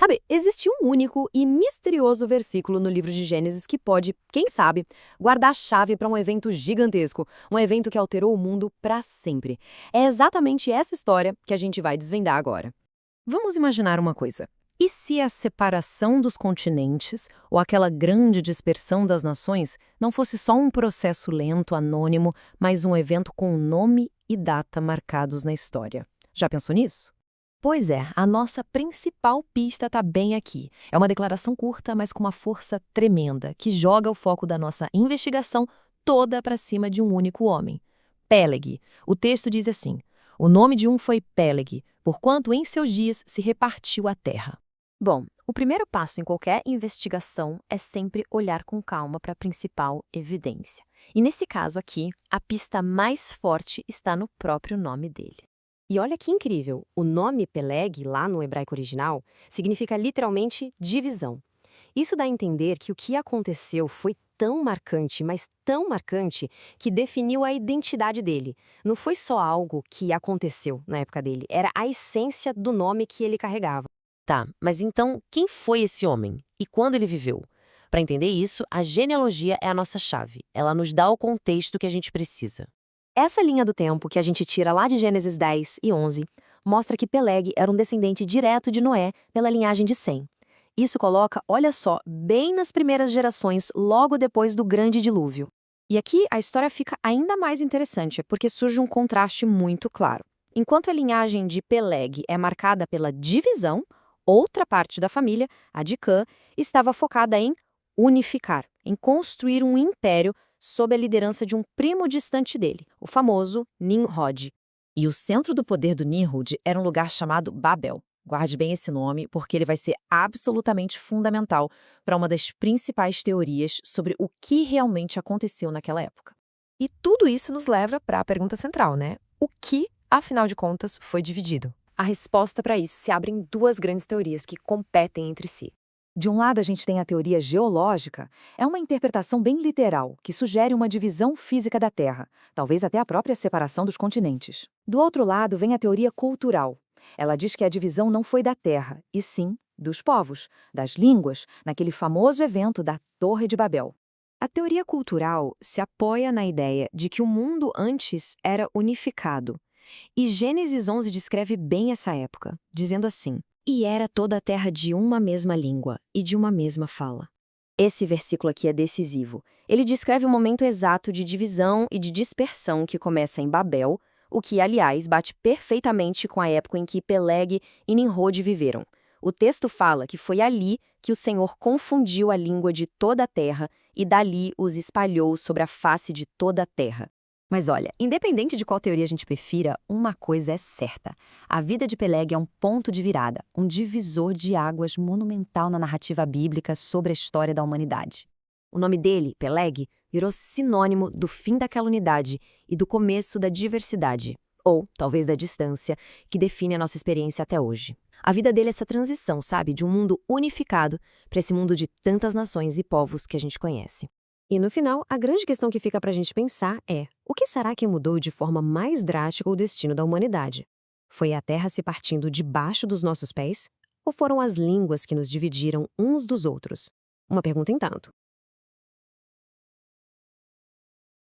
Sabe, existe um único e misterioso versículo no livro de Gênesis que pode, quem sabe, guardar a chave para um evento gigantesco, um evento que alterou o mundo para sempre. É exatamente essa história que a gente vai desvendar agora. Vamos imaginar uma coisa. E se a separação dos continentes, ou aquela grande dispersão das nações, não fosse só um processo lento, anônimo, mas um evento com nome e data marcados na história? Já pensou nisso? Pois é, a nossa principal pista está bem aqui. É uma declaração curta, mas com uma força tremenda, que joga o foco da nossa investigação toda para cima de um único homem. Péleg. O texto diz assim: o nome de um foi Péleg, porquanto em seus dias se repartiu a terra. Bom, o primeiro passo em qualquer investigação é sempre olhar com calma para a principal evidência. E nesse caso aqui, a pista mais forte está no próprio nome dele. E olha que incrível, o nome Peleg, lá no hebraico original, significa literalmente divisão. Isso dá a entender que o que aconteceu foi tão marcante, mas tão marcante, que definiu a identidade dele. Não foi só algo que aconteceu na época dele, era a essência do nome que ele carregava. Tá, mas então quem foi esse homem? E quando ele viveu? Para entender isso, a genealogia é a nossa chave. Ela nos dá o contexto que a gente precisa. Essa linha do tempo que a gente tira lá de Gênesis 10 e 11 mostra que Peleg era um descendente direto de Noé pela linhagem de Sem. Isso coloca, olha só, bem nas primeiras gerações, logo depois do grande dilúvio. E aqui a história fica ainda mais interessante, porque surge um contraste muito claro. Enquanto a linhagem de Peleg é marcada pela divisão, outra parte da família, a de Cã, estava focada em unificar, em construir um império sob a liderança de um primo distante dele, o famoso Nimrod. E o centro do poder do Nimrod era um lugar chamado Babel. Guarde bem esse nome, porque ele vai ser absolutamente fundamental para uma das principais teorias sobre o que realmente aconteceu naquela época. E tudo isso nos leva para a pergunta central, né? O que, afinal de contas, foi dividido? A resposta para isso se abre em duas grandes teorias que competem entre si. De um lado, a gente tem a teoria geológica, é uma interpretação bem literal, que sugere uma divisão física da Terra, talvez até a própria separação dos continentes. Do outro lado, vem a teoria cultural. Ela diz que a divisão não foi da Terra, e sim dos povos, das línguas, naquele famoso evento da Torre de Babel. A teoria cultural se apoia na ideia de que o mundo antes era unificado. E Gênesis 11 descreve bem essa época, dizendo assim: e era toda a terra de uma mesma língua e de uma mesma fala. Esse versículo aqui é decisivo. Ele descreve o momento exato de divisão e de dispersão que começa em Babel, o que, aliás, bate perfeitamente com a época em que Peleg e Nimrod viveram. O texto fala que foi ali que o Senhor confundiu a língua de toda a terra e dali os espalhou sobre a face de toda a terra. Mas olha, independente de qual teoria a gente prefira, uma coisa é certa. A vida de Peleg é um ponto de virada, um divisor de águas monumental na narrativa bíblica sobre a história da humanidade. O nome dele, Peleg, virou sinônimo do fim daquela unidade e do começo da diversidade, ou talvez da distância, que define a nossa experiência até hoje. A vida dele é essa transição, sabe, de um mundo unificado para esse mundo de tantas nações e povos que a gente conhece. E no final, a grande questão que fica para a gente pensar é: o que será que mudou de forma mais drástica o destino da humanidade? Foi a Terra se partindo debaixo dos nossos pés? Ou foram as línguas que nos dividiram uns dos outros? Uma pergunta em tanto.